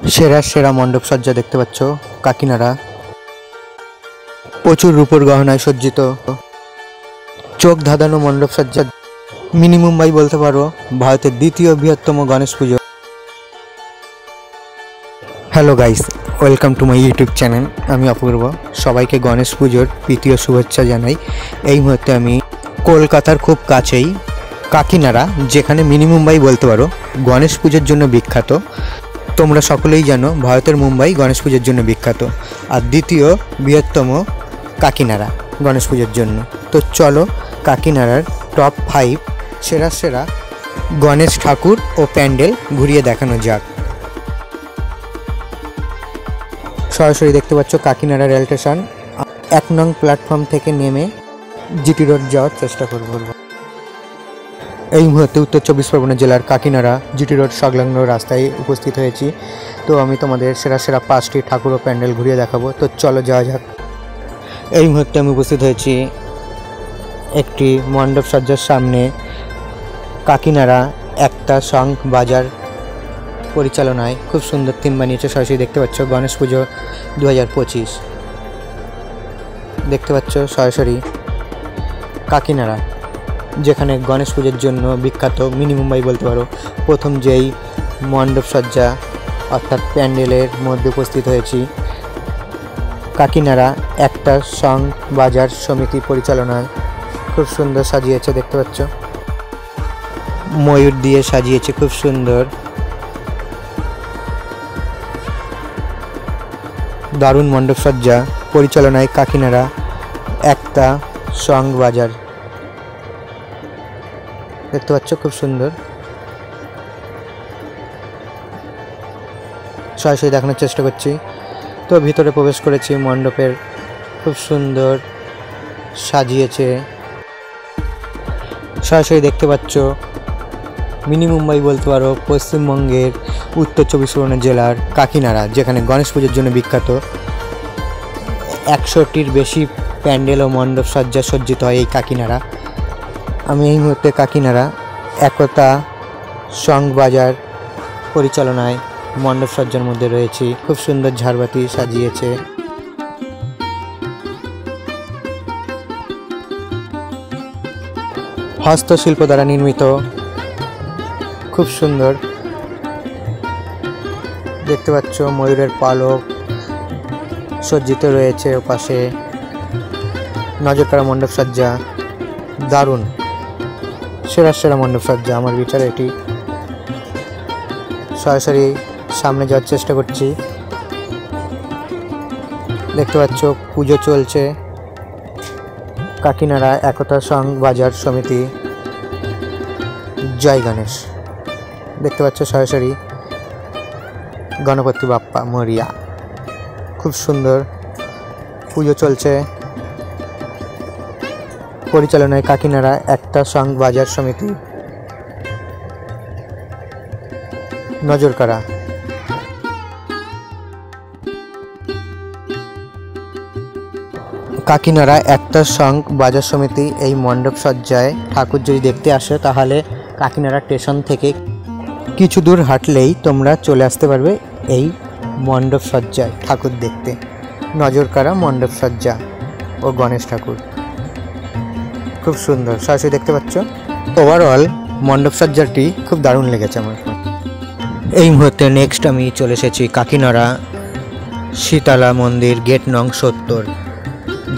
সেরা সেরা মণ্ডপ সজ্জা দেখতে পাচ্ছ কাকিনাড়া। প্রচুর রূপোর গহনায় সজ্জিত, চোখ ধাঁধানো মণ্ডপ সজ্জা। মিনি মুম্বাই বলতে পারো, ভারতের দ্বিতীয় বৃহত্তম গণেশ পুজো। Hello guys, welcome to my YouTube channel. আমি অপূর্ব। সবাইকে গণেশ পুজোর প্রীতীয় শুভেচ্ছা জানাই। এই মুহূর্তে আমি কলকাতার খুব কাছেই কাকিনাড়া, যেখানে মিনি মুম্বাই বলতে পারো, গণেশ পুজোর জন্য বিখ্যাত। তোমরা সকলেই জানো ভারতের মুম্বাই গণেশ পুজোর জন্য বিখ্যাত, আর দ্বিতীয় বৃহত্তম কাকিনাড়া গণেশ পুজোর জন্য। তো চলো কাকিনাড়ার টপ 5 সেরা সেরা গণেশ ঠাকুর ও প্যান্ডেল ঘুরিয়ে দেখানো যাক। সরাসরি দেখতে পাচ্ছ কাকিনাড়া রেল স্টেশন। 1 নং প্ল্যাটফর্ম থেকে নেমে জিটি রোড যাওয়ার চেষ্টা করব। এই মুহূর্তে উত্তর 24 পরগনা জেলার কাকিনাড়া জিটি রোড সংলগ্ন রাস্তায় উপস্থিত হয়েছি। তো আমি তোমাদের সেরা সেরা 5টি ঠাকুর ও প্যান্ডেল ঘুরিয়ে দেখাবো। তো চলো যাওয়া যাক। এই মুহূর্তে আমি উপস্থিত হয়েছি একটি মণ্ডপ সজ্জার সামনে। কাকিনাড়া একটা সং বাজার পরিচালনায় খুব সুন্দর থিম বানিয়েছে। সরাসরি দেখতে পাচ্ছ গণেশ পুজো 2025 দেখতে পাচ্ছ সরাসরি কাকিনাড়া, যেখানে গণেশ পুজোর জন্য বিখ্যাত। মিনি মুম্বাই বলতে পারো। প্রথম যেই মণ্ডপ সজ্জা অর্থাৎ প্যান্ডেলের মধ্যে উপস্থিত হয়েছি। কাকিনাড়া একটা সং বাজার সমিতি পরিচালনায় খুব সুন্দর সাজিয়েছে, দেখতে পাচ্ছ। ময়ূর দিয়ে সাজিয়েছে খুব সুন্দর, দারুণ মণ্ডপ সজ্জা পরিচালনায় কাকিনাড়া একটা সং বাজার, দেখতে পাচ্ছ খুব সুন্দর। সরাসরি দেখানোর চেষ্টা করছি। তো ভিতরে প্রবেশ করেছি, মণ্ডপের খুব সুন্দর সাজিয়েছে। সরাসরি দেখতে পাচ্ছ মিনি মুম্বাই বলতে পারো, পশ্চিমবঙ্গের উত্তর 24 পরগনা জেলার কাকিনাড়া, যেখানে গণেশ পুজোর জন্য বিখ্যাত। 100টির বেশি প্যান্ডেল ও মণ্ডপ সজ্জা সজ্জিত হয় এই কাকিনাড়া। আমি এই মুহূর্তে কাকিনাড়া একতা সং বাজার পরিচালনায় মণ্ডপ সজ্জার মধ্যে রয়েছি। খুব সুন্দর ঝাড়বাতি সাজিয়েছে। হস্তশিল্প দ্বারা নির্মিত, খুব সুন্দর দেখতে পাচ্ছ। ময়ূরের পালক সজ্জিত রয়েছে ওপাশে। নজরকাড়া মণ্ডপ সজ্জা, দারুণ সেরা সেরা মণ্ডপ সজ্জা আমার বিচারে এটি। সরাসরি সামনে যাওয়ার চেষ্টা করছি। দেখতে পাচ্ছ পুজো চলছে। কাকিনাড়া একতা সং বাজার সমিতি, জয় গণেশ, দেখতে পাচ্ছ সরাসরি গণপতি বাপ্পা মরিয়া। খুব সুন্দর পুজো চলছে পরিচালনায় কাকিনাড়া একটা সং বাজার সমিতি, নজরকাড়া। কাকিনাড়া একটা সং বাজার সমিতি এই মণ্ডপ সজ্জায় ঠাকুর যদি দেখতে আসো, তাহলে কাকিনাড়া স্টেশন থেকে কিছু দূর হাঁটলেই তোমরা চলে আসতে পারবে এই মণ্ডপ সজ্জায় ঠাকুর দেখতে। নজরকাড়া মণ্ডপ সজ্জা ও গণেশ ঠাকুর খুব সুন্দর সরাসরি দেখতে পাচ্ছ। ওভারঅল মণ্ডপ সজ্জাটি খুব দারুণ লেগেছে আমার। এই মুহূর্তে নেক্সট আমি চলে এসেছি কাকিনাড়া শীতলা মন্দির গেট নং 70,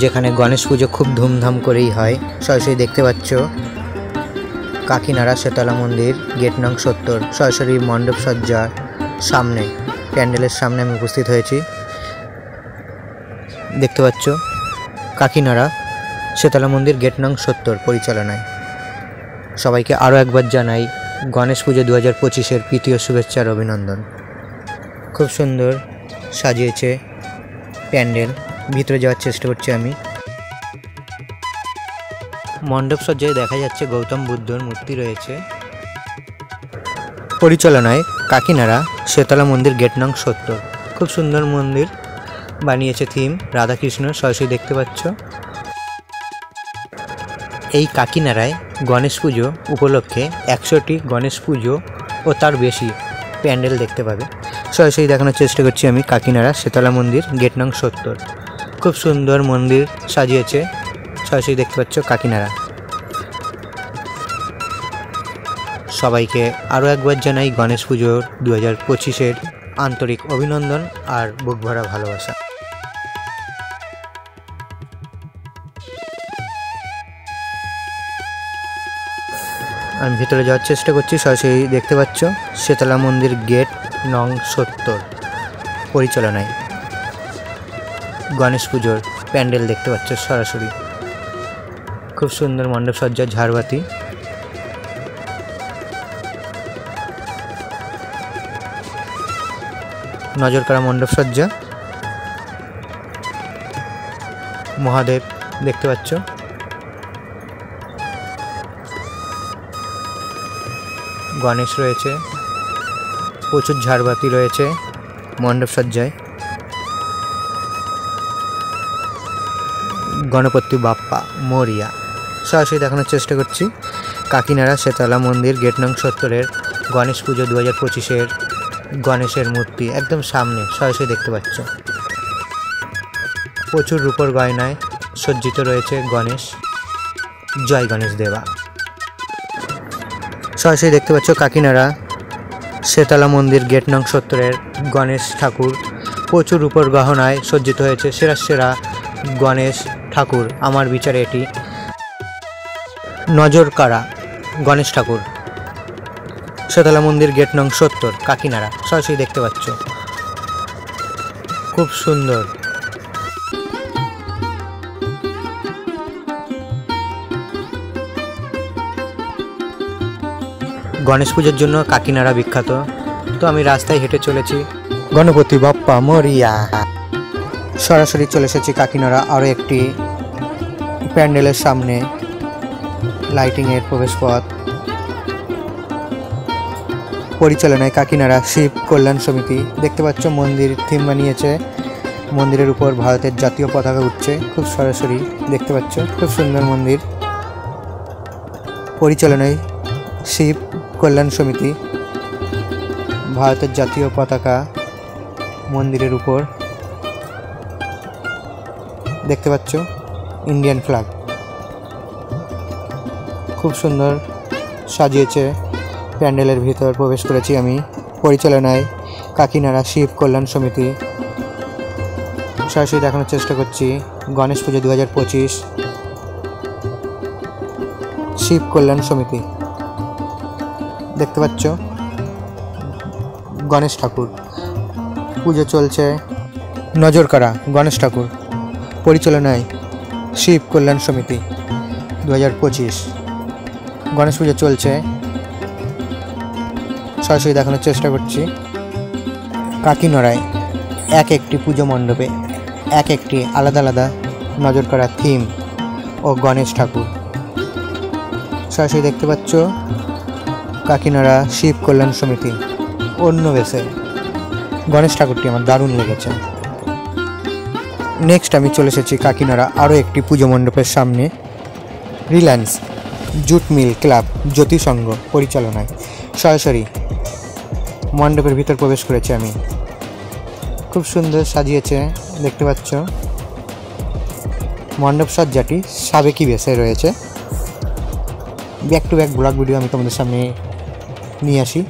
যেখানে গণেশ পুজো খুব ধুমধাম করেই হয়। সরাসরি দেখতে পাচ্ছ কাকিনাড়া শীতলা মন্দির গেট নং 70। সরাসরি মণ্ডপ সজ্জার সামনে, প্যান্ডেলের সামনে আমি উপস্থিত হয়েছি। দেখতে পাচ্ছ কাকিনাড়া শীতলা মন্দির গেট নং 70 পরিচালনায়। সবাইকে আরও একবার জানাই গণেশ পুজো 2025-এর প্রীতীয় শুভেচ্ছার অভিনন্দন। খুব সুন্দর সাজিয়েছে প্যান্ডেল। ভিতরে যাওয়ার চেষ্টা করছি আমি। মণ্ডপ সজ্জায় দেখা যাচ্ছে গৌতম বুদ্ধর মূর্তি রয়েছে। পরিচালনায় কাকিনাড়া শীতলা মন্দির গেট নং 70। খুব সুন্দর মন্দির বানিয়েছে, থিম রাধাকৃষ্ণ। সরাসরি দেখতে পাচ্ছ এই কাকিনাড়ায় গণেশ পুজো উপলক্ষে 100টি গণেশ পুজো ও তার বেশি প্যান্ডেল দেখতে পাবে। সরাসরি দেখানোর চেষ্টা করছি আমি কাকিনাড়া শেতলা মন্দির গেট নং 70। খুব সুন্দর মন্দির সাজিয়েছে, সরাসরি দেখতে পাচ্ছ কাকিনাড়া। সবাইকে আরও একবার জানাই গণেশ পুজোর 2025-এর আন্তরিক অভিনন্দন আর বুক ভরা ভালোবাসা। আমি ভিতরে যাওয়ার চেষ্টা করছি, সরাসরি দেখতে পাচ্ছ শেতলা মন্দির গেট নং 70 পরিচালনায় গণেশ পুজোর প্যান্ডেল দেখতে পাচ্ছ সরাসরি। খুব সুন্দর মণ্ডপ সজ্জা, ঝাড়বাতি। নজর করা মণ্ডপ সজ্জা, মহাদেব দেখতে পাচ্ছ। গণেশ রয়েছে, প্রচুর ঝাড়বাতি রয়েছে মণ্ডপ সজ্জায়। গণপতি বাপ্পা মরিয়া। সরাসরি দেখানোর চেষ্টা করছি কাকিনাড়া শেতলা মন্দির গেট নং 70-এর গণেশ পুজো 2025-এর গণেশের মূর্তি একদম সামনে সরাসরি দেখতে পাচ্ছ। প্রচুর রূপোর গয়নায় সজ্জিত রয়েছে গণেশ। জয় গণেশ দেবা। সরাসরি দেখতে পাচ্ছ কাকিনাড়া শেতলা মন্দির গেট নং 70-এর গণেশ ঠাকুর প্রচুর রূপোর গহনায় সজ্জিত হয়েছে। সেরা সেরা গণেশ ঠাকুর, আমার বিচারে এটি নজর কাড়া গণেশ ঠাকুর। শেতলা মন্দির গেট নং 70 কাকিনাড়া, সরাসরি দেখতে পাচ্ছ। খুব সুন্দর। গণেশ পুজোর জন্য কাকিনাড়া বিখ্যাত, তো আমি রাস্তায় হেঁটে চলেছি। গণপতি বাপ্পা মরিয়া। সরাসরি চলে এসেছি কাকিনাড়া আরও একটি প্যান্ডেলের সামনে। লাইটিংয়ের প্রবেশপথ পরিচালনায় কাকিনাড়া শিব কল্যাণ সমিতি। দেখতে পাচ্ছ মন্দির থিম বানিয়েছে, মন্দিরের উপর ভারতের জাতীয় পতাকা উঠছে। খুব সরাসরি দেখতে পাচ্ছ, খুব সুন্দর মন্দির। পরিচালনায় শিব কল্যাণ সমিতি। ভারতের জাতীয় পতাকা মন্দিরের উপর দেখতে পাচ্ছ, ইন্ডিয়ান ফ্ল্যাগ। খুব সুন্দর সাজিয়েছে প্যান্ডেলের ভিতর প্রবেশ করেছি আমি। পরিচালনায় কাকিনাড়া শিব কল্যাণ সমিতি। সরাসরি দেখানোর চেষ্টা করছি গণেশ পুজো 2025 শিব কল্যাণ সমিতি। দেখতে পাচ্ছ গণেশ ঠাকুর পুজো চলছে। নজর কাড়া গণেশ ঠাকুর পরিচালনায় শিব কল্যাণ সমিতি 2025 গণেশ পুজো চলছে। সরাসরি দেখানোর চেষ্টা করছি কাকিনাড়ায় এক একটি পুজো মণ্ডপে এক একটি আলাদা আলাদা নজর কাড়া থিম ও গণেশ ঠাকুর। সরাসরি দেখতে পাচ্ছ কাকিনাড়া শিব কল্যাণ সমিতি অন্য বেশে। গণেশ ঠাকুরটি আমার দারুণ লেগেছে। নেক্সট আমি চলে এসেছি কাকিনাড়া আরও একটি পুজো মণ্ডপের সামনে। রিলায়েন্স জুট মিল ক্লাব জ্যোতি সংঘ পরিচালনায় সরাসরি মণ্ডপের ভিতর প্রবেশ করেছি আমি। খুব সুন্দর সাজিয়েছে দেখতে পাচ্ছ। মণ্ডপ সজ্জাটি সাবেকি বেশে রয়েছে। Back to back blog video আমি তোমাদের সামনে নিয়ে আসি।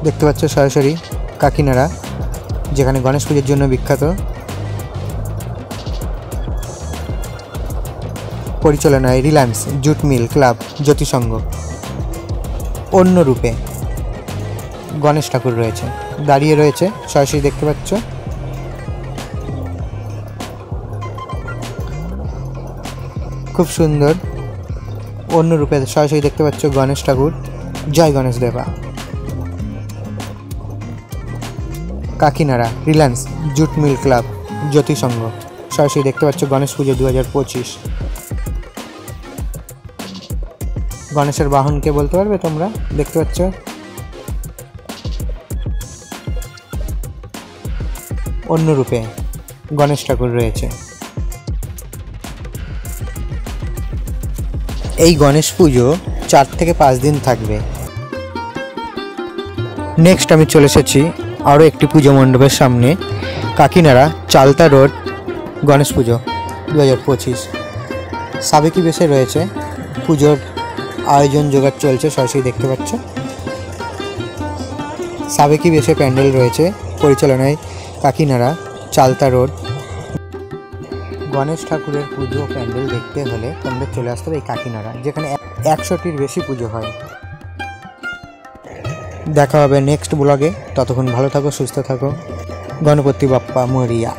দেখতে পাচ্ছ সরাসরি কাকিনাড়া, যেখানে গণেশ পুজোর জন্য বিখ্যাত। পরিচালনায় রিলায়েন্স জুট মিল ক্লাব জ্যোতি সংঘ। অন্য রূপে গণেশ ঠাকুর রয়েছে, দাঁড়িয়ে রয়েছে সরাসরি দেখতে পাচ্ছ। খুব সুন্দর অন্য রূপে সরাসরি দেখতে পাচ্ছ গণেশ ঠাকুর। জয় গণেশ দেবা। Kakinara Reliance jute mill club জ্যোতি সংঘ সরাসরি দেখতে পাচ্ছ গণেশ পুজো 2025। গণেশের বাহনকে বলতে পারবে তোমরা? দেখতে পাচ্ছ অন্য রূপে গণেশ ঠাকুর রয়েছে। এই গণেশ পুজো 4 থেকে 5 দিন থাকবে। নেক্সট আমি চলে এসেছি আরও একটি পুজো মণ্ডপের সামনে, কাকিনাড়া চালতা রোড, গণেশ পুজো 2025। সাবেকি বেশে রয়েছে, পুজোর আয়োজন জোগাড় চলছে, সরাসরি দেখতে পাচ্ছ। সাবেকি বেশে প্যান্ডেল রয়েছে, পরিচালনায় কাকিনাড়া চালতা রোড। গণেশ ঠাকুরের পুজো প্যান্ডেল দেখতে হলে তোমরা চলে আসতে হবে এই কাকিনাড়া, যেখানে 100টির বেশি পুজো হয়। দেখা হবে নেক্সট ব্লগে, ততক্ষণ ভালো থাকো, সুস্থ থাকো। গণপতি বাপ্পা মরিয়া।